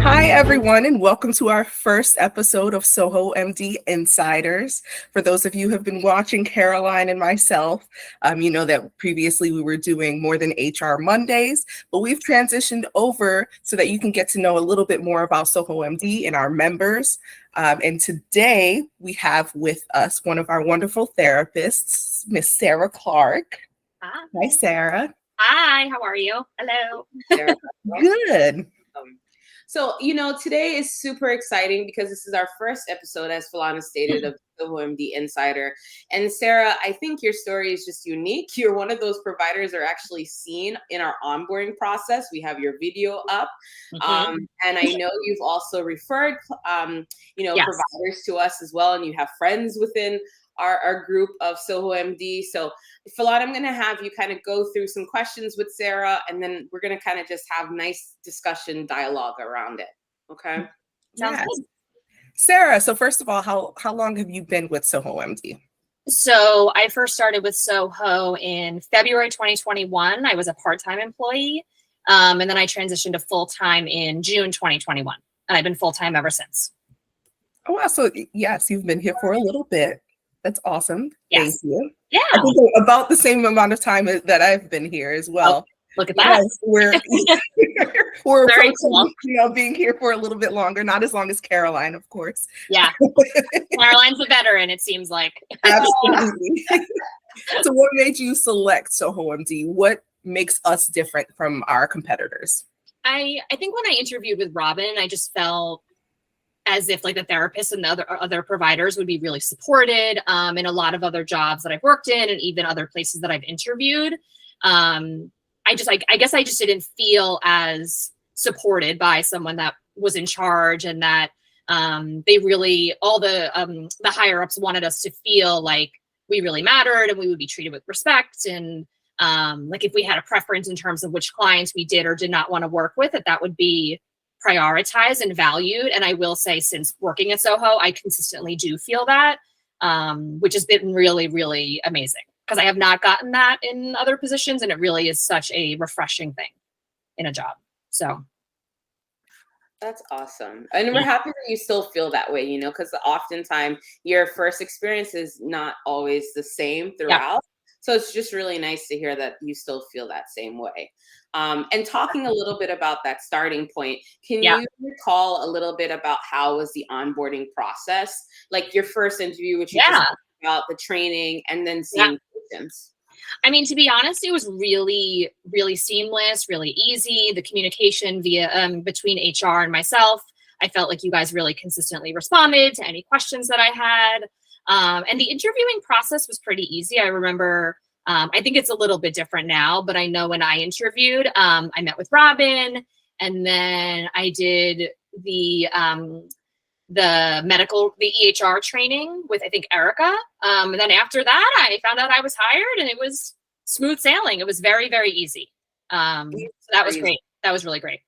Hi, everyone, and welcome to our first episode of SohoMD Insiders. For those of you who have been watching Caroline and myself, you know that previously we were doing More Than HR Mondays, but we've transitioned over so that you can get to know a little bit more about SohoMD and our members. And today we have with us one of our wonderful therapists, Miss Sarah Clark. Hi, Sarah. Hi, how are you? Hello. Sarah. Good. So, today is super exciting because this is our first episode, as Falana stated, of SohoMD Insider. And Sarah, I think your story is just unique. You're one of those providers that are actually seen in our onboarding process. We have your video up. And I know you've also referred, providers to us as well. And you have friends within our group of SohoMD. So Falana, I'm going to have you kind of go through some questions with Sarah, and then we're going to kind of just have nice discussion dialogue around it. Okay. Sounds good. Sarah, so first of all, how long have you been with SohoMD? So I first started with Soho in February 2021. I was a part-time employee. And then I transitioned to full-time in June 2021. And I've been full-time ever since. Oh, wow. So yes, you've been here for a little bit. That's awesome. Yes. Thank you. Yeah. I think about the same amount of time that I've been here as well. Oh, look at that. Yes, we're very cool. Being here for a little bit longer, not as long as Caroline, of course. Yeah. Caroline's a veteran, it seems like. Absolutely. So what made you select SohoMD? What makes us different from our competitors? I think when I interviewed with Robin, I just felt as if like the therapists and the other providers would be really supported in a lot of other jobs that I've worked in and even other places that I've interviewed. I guess I just didn't feel as supported by someone that was in charge, and that they really, all the higher ups wanted us to feel like we really mattered and we would be treated with respect. And like if we had a preference in terms of which clients we did or did not want to work with, that would be prioritized and valued. And I will say, since working at Soho, I consistently do feel that, which has been really, really amazing, because I have not gotten that in other positions. And it really is such a refreshing thing in a job. So that's awesome. And we're happy that you still feel that way, because oftentimes your first experience is not always the same throughout. Yeah. So it's just really nice to hear that you still feel that same way. And talking a little bit about that starting point, can you recall a little bit about how was the onboarding process? Like your first interview, which you just talked about, the training, and then seeing patients. I mean, to be honest, it was really, really seamless, really easy. The communication via between HR and myself, I felt like you guys really consistently responded to any questions that I had. And the interviewing process was pretty easy. I remember, I think it's a little bit different now, but I know when I interviewed, I met with Robin, and then I did the EHR training with, I think, Erica. And then after that, I found out I was hired, and it was smooth sailing. It was very, very easy. So that was great. That was really great.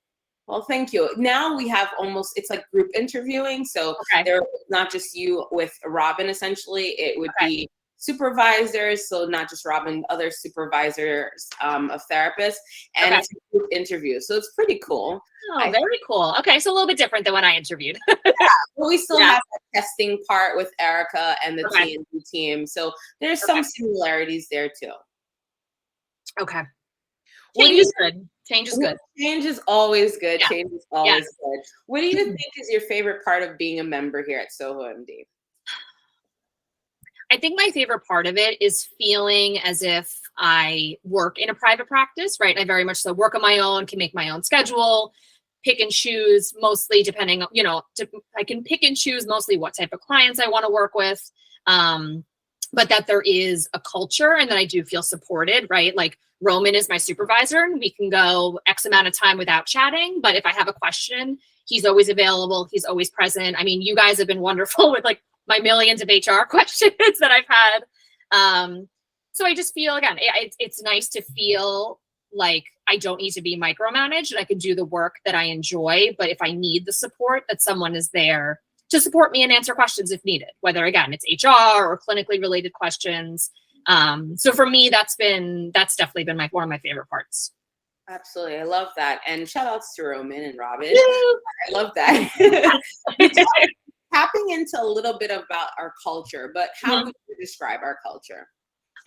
Well, thank you. Now we have it's like group interviewing. So They're not just you with Robin, essentially. It would be supervisors. So not just Robin, other supervisors of therapists. And it's a group interview. So it's pretty cool. Oh, very cool. Okay. So a little bit different than when I interviewed. But we still have that testing part with Erica and the T&D team. So there's some similarities there too. Okay. Change is good. Change is good. Change is always good. Change is always good. What do you think is your favorite part of being a member here at SohoMD? I think my favorite part of it is feeling as if I work in a private practice, right? I very much so work on my own, can make my own schedule, pick and choose mostly depending, I can pick and choose mostly what type of clients I want to work with. But that there is a culture and that I do feel supported, right? Like Roman is my supervisor and we can go X amount of time without chatting. But if I have a question, he's always available. He's always present. I mean, you guys have been wonderful with like my millions of HR questions that I've had. So I just feel, again, it's nice to feel like I don't need to be micromanaged and I can do the work that I enjoy. But if I need the support, that someone is there to support me and answer questions if needed, whether, again, it's HR or clinically related questions. So for me, that's definitely been one of my favorite parts. Absolutely. I love that. And shout outs to Roman and Robin. I love that. Tapping into a little bit about our culture, but how would you describe our culture?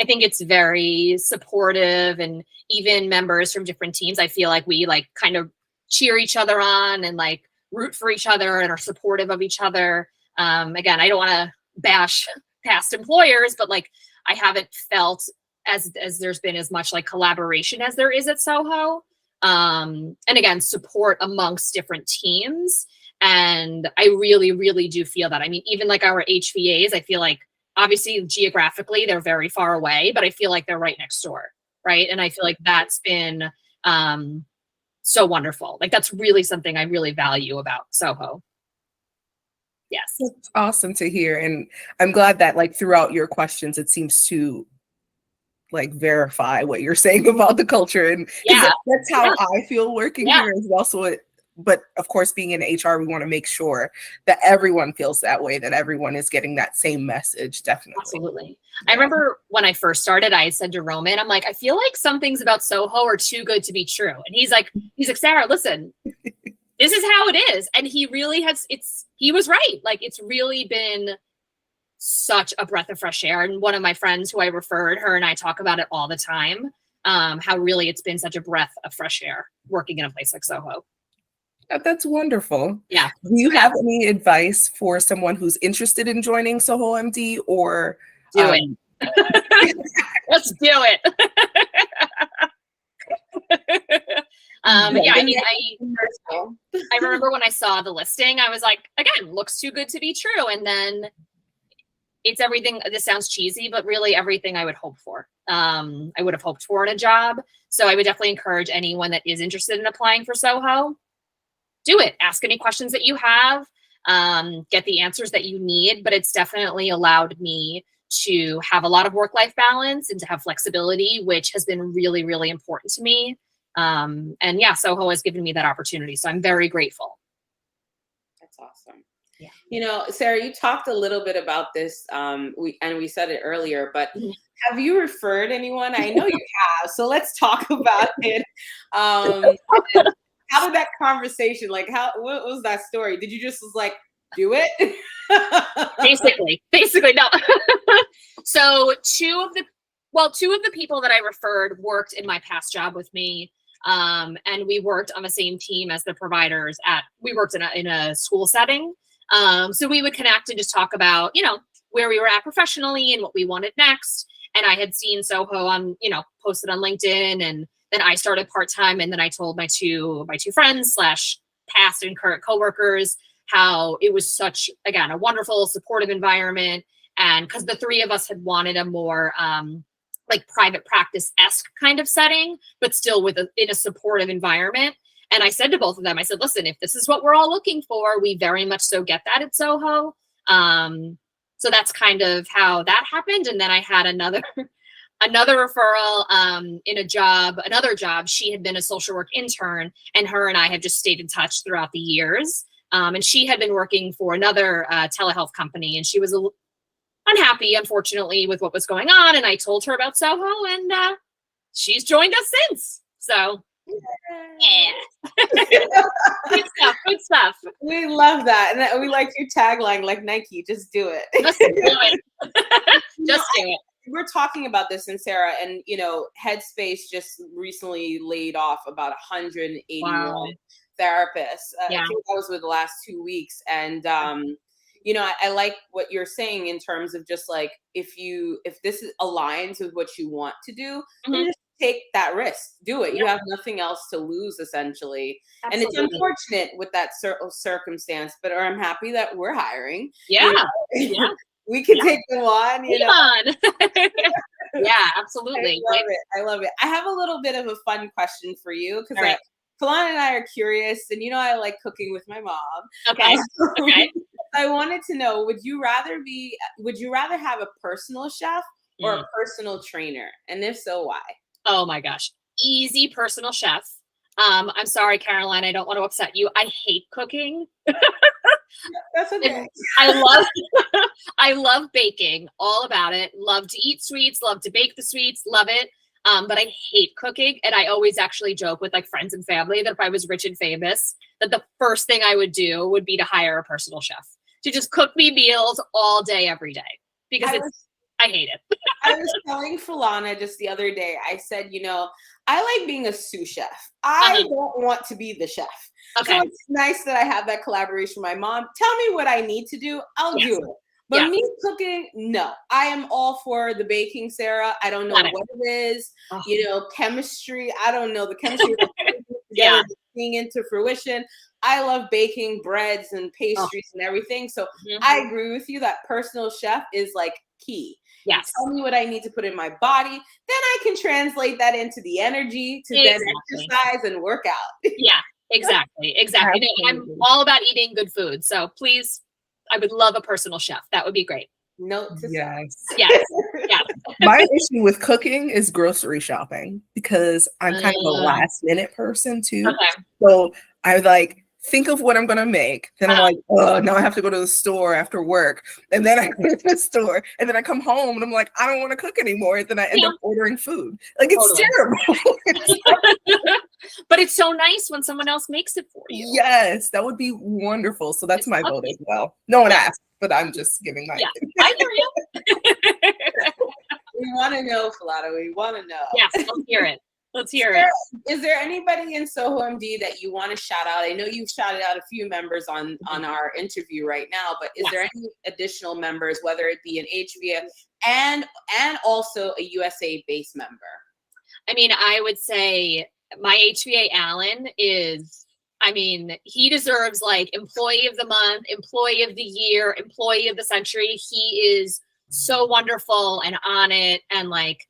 I think it's very supportive, and even members from different teams, I feel like we like kind of cheer each other on and like root for each other and are supportive of each other. Again, I don't want to bash past employers, but like I haven't felt as there's been as much like collaboration as there is at Soho. And again, support amongst different teams. And I really, really do feel that. I mean, even like our HVAs, I feel like obviously geographically they're very far away, but I feel like they're right next door. Right. And I feel like that's been so wonderful. Like that's really something I really value about Soho. Yes. It's awesome to hear. And I'm glad that like throughout your questions, it seems to like verify what you're saying about the culture. And that's how I feel working here as well. So but of course, being in HR, we want to make sure that everyone feels that way, that everyone is getting that same message. Definitely. Absolutely. I remember when I first started, I said to Roman, I'm like, I feel like some things about Soho are too good to be true. And he's like, Sarah, listen, this is how it is. And he really he was right. Like it's really been such a breath of fresh air. And one of my friends who I referred, her and I talk about it all the time, how really it's been such a breath of fresh air working in a place like Soho. That's wonderful. Yeah. Do you have any advice for someone who's interested in joining SohoMD or do it? Let's do it. Yeah, I mean, I remember when I saw the listing, I was like, again, looks too good to be true. And then it's everything. This sounds cheesy, but really everything I would hope for. I would have hoped for in a job. So I would definitely encourage anyone that is interested in applying for Soho, do it. Ask any questions that you have, get the answers that you need. But it's definitely allowed me to have a lot of work-life balance and to have flexibility, which has been really, really important to me. And yeah, Soho has given me that opportunity. So I'm very grateful. That's awesome. Yeah. You know, Sarah, you talked a little bit about this. We said it earlier, but have you referred anyone? I know you have. So let's talk about it. How did that conversation, like, what was that story? Did you just like, do it? Basically, no. So two of the people that I referred worked in my past job with me. And we worked on the same team as the providers we worked in a school setting. So we would connect and just talk about, where we were at professionally and what we wanted next. And I had seen Soho on, posted on LinkedIn, and then I started part-time. And then I told my two friends / past and current coworkers how it was such, again, a wonderful, supportive environment. And because the three of us had wanted a more like private practice-esque kind of setting, but still in a supportive environment. And I said to both of them, I said, listen, if this is what we're all looking for, we very much so get that at Soho. So that's kind of how that happened. And then I had another referral in another job. She had been a social work intern, and her and I have just stayed in touch throughout the years. And she had been working for another telehealth company, and she was unhappy, unfortunately, with what was going on. And I told her about Soho, and she's joined us since. So yeah. Good stuff. We love that. And we like your tagline, like Nike, just do it. Just do it. Just do it. We're talking about this, and Sarah, and Headspace just recently laid off about 181 therapists. I think that was with the last 2 weeks. And I like what you're saying in terms of just like, if this aligns with what you want to do, then just take that risk, do it. You have nothing else to lose, essentially. Absolutely. And it's unfortunate with that circumstance, but I'm happy that we're hiring. Yeah. We can take them on, Yeah, absolutely. I love it. I have a little bit of a fun question for you, because Kalana and I are curious, and I like cooking with my mom. Okay. I wanted to know, would you rather have a personal chef or a personal trainer? And if so, why? Oh my gosh. Easy personal chef. I'm sorry, Caroline, I don't want to upset you. I hate cooking. That's okay. I love I love baking, all about it. Love to eat sweets, love to bake the sweets, love it. But I hate cooking. And I always actually joke with like friends and family that if I was rich and famous, that the first thing I would do would be to hire a personal chef to just cook me meals all day, every day, because I hate it. I was telling Falana just the other day, I said, I like being a sous chef. I don't want to be the chef. Okay. So it's nice that I have that collaboration with my mom. Tell me what I need to do. I'll do it. But me cooking, no. I am all for the baking, Sarah. I don't know what it is. Chemistry. I don't know the chemistry together being into fruition. I love baking breads and pastries and everything. So I agree with you that personal chef is like key. Yes. You tell me what I need to put in my body. Then I can translate that into the energy to then exercise and work out. Yeah, exactly. No, I'm all about eating good food. So please, I would love a personal chef. That would be great. Note to Yes. My issue with cooking is grocery shopping because I'm kind of a last minute person too. Okay. So I like think of what I'm gonna make. Then I'm like, oh, now I have to go to the store after work. And then I go to the store and then I come home and I'm like, I don't want to cook anymore. Then I end up ordering food. Like it's terrible. But it's so nice when someone else makes it for you. Yes, that would be wonderful. So that's my vote as well. No one asked, but I'm just giving my opinion. I hear you. We want to know, Falana. We want to know. Yes, let's hear it. Let's hear it. Is there anybody in SohoMD that you want to shout out? I know you've shouted out a few members on our interview right now, but is there any additional members, whether it be an HVA and also a USA-based member? I mean, I would say my HVA Alan is, he deserves like employee of the month, employee of the year, employee of the century. He is so wonderful and on it, and like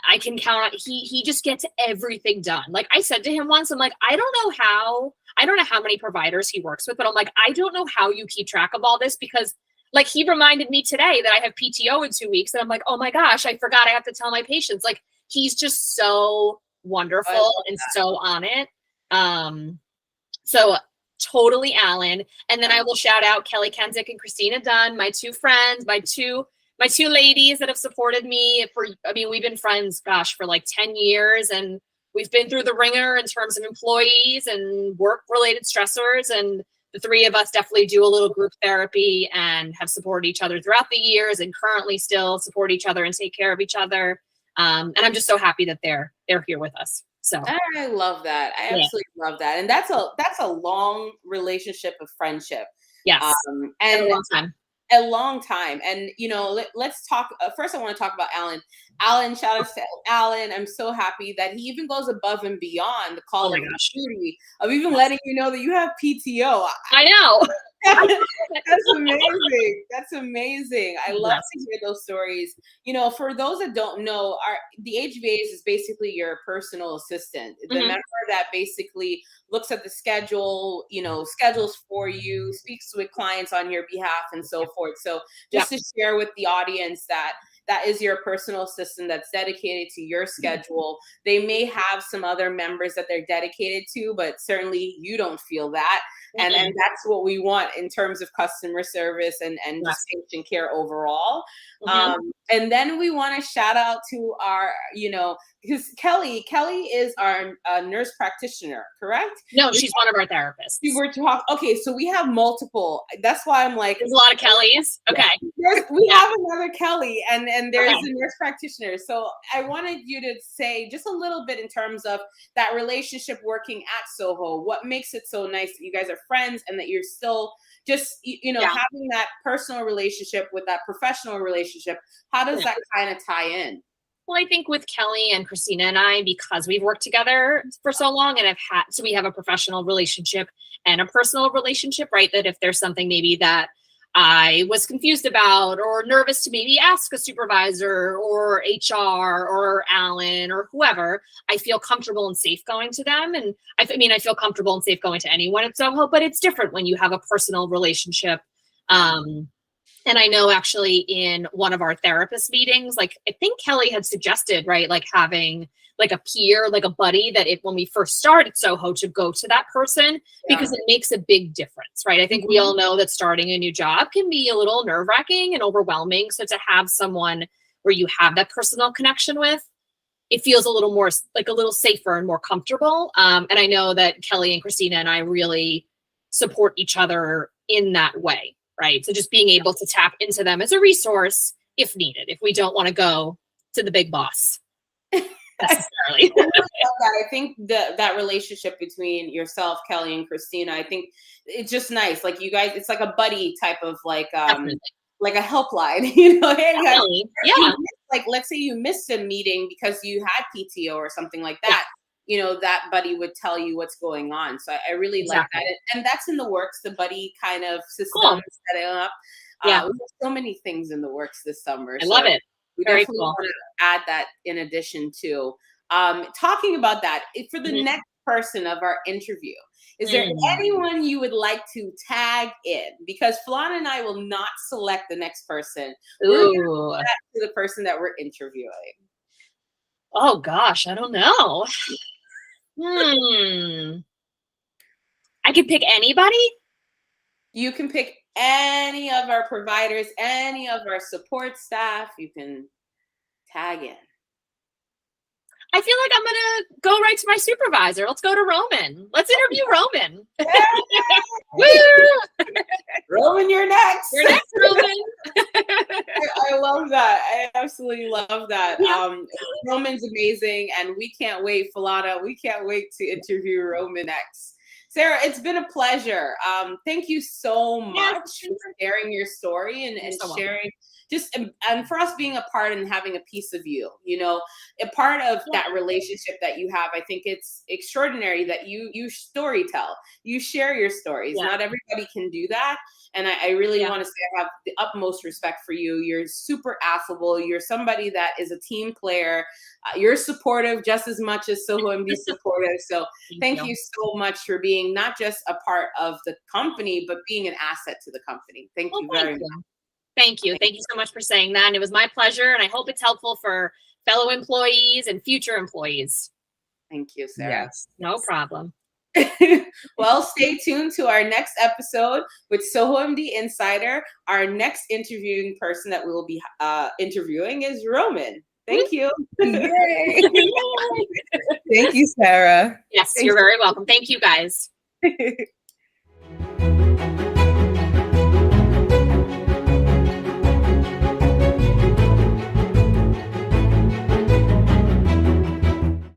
I can count on he just gets everything done. Like I said to him once, I'm like, I don't know how many providers he works with, but I'm like, I don't know how you keep track of all this, because like he reminded me today that I have PTO in 2 weeks, and I'm like, oh my gosh, I forgot I have to tell my patients. Like he's just so wonderful and so on it. So totally Alan. And then I will shout out Kelly Kensick and Christina Dunn, my two friends, my two ladies that have supported me we've been friends, gosh, for like 10 years, and we've been through the ringer in terms of employees and work related stressors. And the three of us definitely do a little group therapy and have supported each other throughout the years and currently still support each other and take care of each other. And I'm just so happy that they're here with us. So I love that. I absolutely love that. And that's a long relationship of friendship. Yes. And a long time. A long time. And let's talk first. I want to talk about Alan. Shout out to Alan. I'm so happy that he even goes above and beyond the call of duty of even letting you know that you have PTO. I know. That's amazing. That's amazing. I love to hear those stories. For those that don't know, the HVAs is basically your personal assistant, the member that basically looks at the schedule, schedules for you, speaks with clients on your behalf, and so forth. So just to share with the audience that is your personal assistant that's dedicated to your schedule. They may have some other members that they're dedicated to, but certainly you don't feel that. And that's what we want in terms of customer service and just patient care overall. And then we want to shout out to our, because Kelly is our nurse practitioner, correct? No, she's one of our therapists. We were talking. Okay, so we have multiple. That's why I'm like, there's a lot of Kellys. Okay, we have another Kelly, and there's a nurse practitioner. So I wanted you to say just a little bit in terms of that relationship working at Soho. What makes it so nice that you guys are friends and that you're still just having that personal relationship with that professional relationship. How does that kind of tie in? Well, I think with Kelly and Christina and I, because we've worked together for so long, and so we have a professional relationship and a personal relationship, right? That if there's something maybe that I was confused about or nervous to maybe ask a supervisor or HR or Alan or whoever, I feel comfortable and safe going to them. And I feel comfortable and safe going to anyone at Soho, but it's different when you have a personal relationship. And I know actually in one of our therapist meetings, like I think Kelly had suggested, right, like having like a peer, like a buddy, that if when we first started Soho, to go to that person, because it makes a big difference, right? I think we all know that starting a new job can be a little nerve-wracking and overwhelming. So to have someone where you have that personal connection with, it feels a little more like a little safer and more comfortable. And I know that Kelly and Christina and I really support each other in that way, right? So just being able to tap into them as a resource if needed, if we don't want to go to the big boss necessarily. I think that relationship between yourself, Kelly, and Christina, I think it's just nice. Like you guys, it's like a buddy type of like a helpline, you know. Hey guys, like let's say you missed a meeting because you had PTO or something like that. You know, that buddy would tell you what's going on. So I really like that. And that's in the works, the buddy kind of system setting up. We have so many things in the works this summer. I love it. We definitely want to add that in addition to talking about that for the next person of our interview. Is there anyone you would like to tag in? Because Falana and I will not select the next person. We're going to go back to the person that we're interviewing. Oh gosh, I don't know. I could pick anybody. You can pick any of our providers, any of our support staff. You can tag in. I feel like I'm gonna go right to my supervisor. Let's go to Roman. Let's interview Roman. Roman, you're next. You're next, Roman. I love that. I absolutely love that. Roman's amazing, and we can't wait, Falana. We can't wait to interview Roman next. Sarah, it's been a pleasure. Thank you so much for sharing your story and sharing just and for us being a part and having a piece of you, you know, a part of that relationship that you have. I think it's extraordinary that you story tell, you share your stories. Not everybody can do that. And I really want to say I have the utmost respect for you. You're super affable. You're somebody that is a team player. You're supportive just as much as SohoMD supportive. So thank you so much for being not just a part of the company, but being an asset to the company. Thank you very much. Thank you. Thank you so much for saying that. And it was my pleasure. And I hope it's helpful for fellow employees and future employees. Thank you, Sarah. Yes. No problem. Well, stay tuned to our next episode with SohoMD Insider. Our next interviewing person that we will be interviewing is Roman. Thank you. Yay. Thank you, Sarah. Yes, you're very welcome. Thank you, guys.